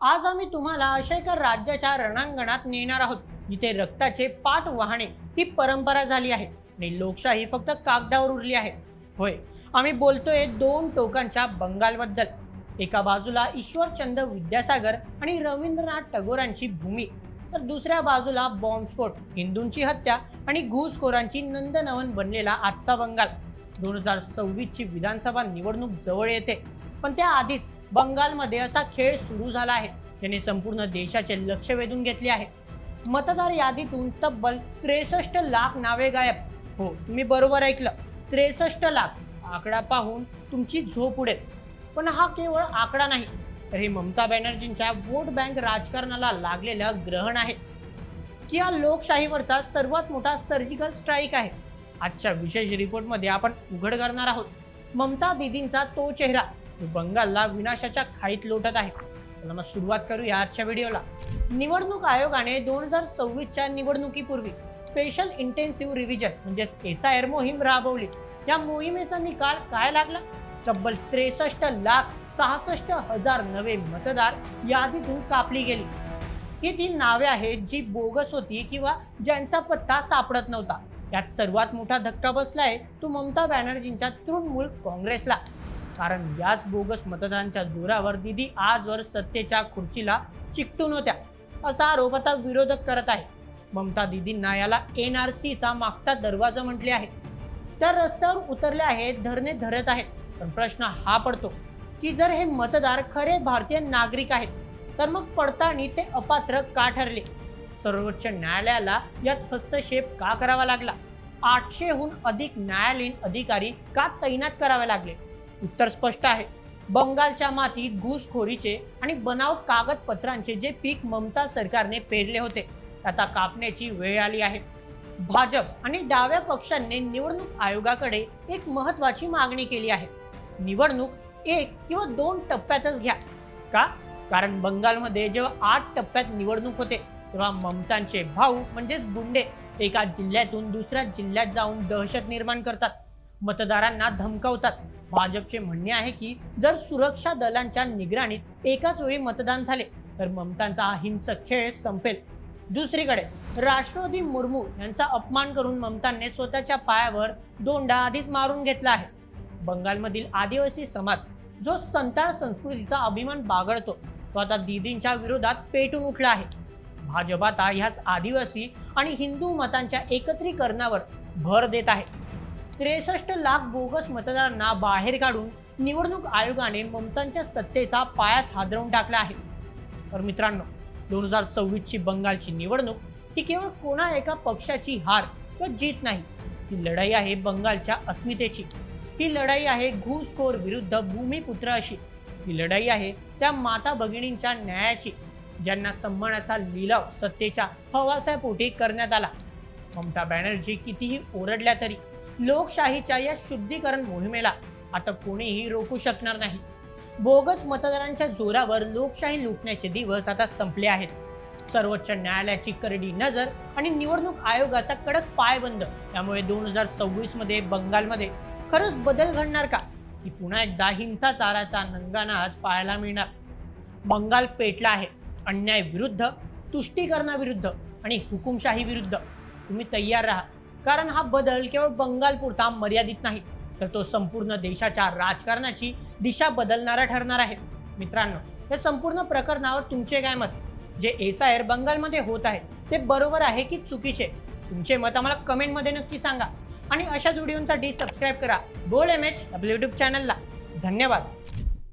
आज आम्ही तुम्हाला अशा एका राज्याच्या रणांगणात नेणार आहोत जिथे रक्ताचे पाट वाहणे ही परंपरा झाली आहे आणि लोकशाही फक्त कागदावर उरली आहे. होय, आम्ही बोलतोय दोन टोकांच्या बंगालबद्दल. एका बाजूला ईश्वरचंद विद्यासागर आणि रवींद्रनाथ टागोरांची भूमी, तर दुसऱ्या बाजूला बॉम्बस्फोट, हिंदूंची हत्या आणि घुसखोरांची नंदनवन बनलेला आजचा बंगाल. 2026 ची विधानसभा निवडणूक जवळ येते, पण त्याआधीच बंगालमध्ये असा खेळ सुरू झाला आहे ज्याने संपूर्ण देशाचे लक्ष वेधून घेतले आहे. मतदार यादीतून तब्बल 63 लाख नावे गायब. हो, तुम्ही बरोबर ऐकलं, 63 लाख. आकडा पाहून तुमची झोप उडेल. पण हा केवळ आकडा नाही, तर हे ममता बॅनर्जींच्या वोट बँक राजकारणाला लागलेलं ग्रहण आहे, की हा लोकशाहीवरचा सर्वात मोठा सर्जिकल स्ट्राईक आहे. आजच्या विशेष रिपोर्टमध्ये आपण उघड करणार आहोत ममता दीदींचा तो चेहरा जो बंगालला विनाशाच्या खाईत लोटत आहे. चला मग सुरुवात करूया आजच्या व्हिडिओला. निवडणूक आयोगाने 2026च्या निवडणुकीपूर्वी स्पेशल इंटेन्सिव्ह रिव्हिजन म्हणजेच SIR मोहीम राबवली. या मोहिमेचा निकाल काय लागला? तब्बल 63,66,000 नवे मतदार यादीतून कापली गेली. ही ती नावे आहेत जी बोगस होती किंवा ज्यांचा पत्ता सापडत नव्हता. यात सर्वात मोठा धक्का बसलाय तो ममता बॅनर्जींच्या तृणमूल काँग्रेसला. कारण याच बोगस मतदारांच्या जोरावर दीदी आजवर सत्तेच्या खुर्चीला चिकटून होत्या, असा आरोप आता विरोधक करत आहे. ममता दीदींना याला NRCचा मागचा दरवाजा म्हटले आहे. त्या रस्त्यावर उतरले आहेत, धरणे धरत आहेत. पण प्रश्न हा पडतो की जर हे मतदार खरे भारतीय नागरिक आहेत, तर मग पडताळणी ते अपात्र का ठरले? सर्वोच्च न्यायालयाला यात हस्तक्षेप का करावा लागला? 800हून अधिक न्यायालयीन अधिकारी का तैनात करावे लागले? उत्तर स्पष्ट आहे. बंगालच्या मातीत घुसखोरीचे आणि बनावट कागदपत्रांचे जे पीक ममता सरकारने पेरले होते, आता कापण्याची वेळ आली आहे. भाजप आणि डाव्या पक्षांनी निवडणूक आयोगाकडे एक महत्त्वाची मागणी केली आहे. निवडणूक 1 किंवा 2 टप्प्यातच घ्या. का? कारण बंगालमध्ये जेव्हा 8 टप्प्यात निवडणूक होते तेव्हा ममतांचे भाऊ म्हणजेच गुंडे एका जिल्ह्यातून दुसऱ्या जिल्ह्यात जाऊन दहशत निर्माण करतात, मतदारांना धमकावतात. भाजपचे म्हणणे आहे की जर सुरक्षा दलांच्या निगराणीत एकाच वेळी मतदान झाले तर ममतांचा हा हिंसक खेळ संपेल. दुसरीकडे राष्ट्रवादी मुर्मू यांचा अपमान करून ममतांनी स्वतःच्या पायावर दोंडा आधीच मारून घेतला आहे. बंगालमधील आदिवासी समाज जो संताळ संस्कृतीचा अभिमान बाळगतो तो आता दीदींच्या विरोधात पेटून उठला आहे. भाजप आता ह्याच आदिवासी आणि हिंदू मतांच्या एकत्रीकरणावर भर देत आहे. 63 लाख बोगस मतदारांना बाहेर काढून निवडणूक आयोगाने ममतांच्या सत्तेचा पायाच हादरवून टाकला आहे. तर मित्रांनो, 2026 ची बंगालची निवडणूक ही केवळ कोणा एका पक्षाची हार किंवा जीत नाही. ही लढाई आहे बंगालच्या अस्मितेची. ही लढाई आहे घुसखोर विरुद्ध भूमिपुत्र अशी. ही लढाई आहे त्या माता भगिनींच्या न्यायाची ज्यांना सन्मानाचा लिलाव सत्तेच्या हवासापोटी करण्यात आला. ममता बॅनर्जी कितीही ओरडल्या तरी लोकशाहीच्या या शुद्धीकरण मोहिमेला आता कोणीही रोखू शकणार नाही. बोगस मतदारांच्या जोरावर लोकशाही लुटण्याचे दिवस आता संपले आहेत. सर्वोच्च न्यायालयाची करडी नजर आणि निवडणूक आयोगाचा कडक पायबंद यामुळे 2026 मध्ये बंगालमध्ये खरंच बदल घडणार का, की पुन्हा एकदा हिंसाचाराचा नंगानाच पाहायला मिळणार? बंगाल पेटला आहे अन्याय विरुद्ध, तुष्टीकरणाविरुद्ध आणि हुकुमशाही विरुद्ध. तुम्ही तयार राहा, कारण हा बदल केवळ बंगालपुरता मर्यादित नाही, तर तो संपूर्ण देशाच्या राजकारणाची दिशा बदलणारा ठरणार आहे. मित्रांनो, या संपूर्ण प्रकरणावर तुमचे काय मत? जे SIR बंगालमध्ये होत आहे ते बरोबर आहे की चुकीचे? तुमचे मत आम्हाला कमेंटमध्ये नक्की सांगा. आणि अशाच व्हिडिओसाठी सबस्क्राईब करा बोल्ड MH आपल्या YouTube चॅनलला. धन्यवाद.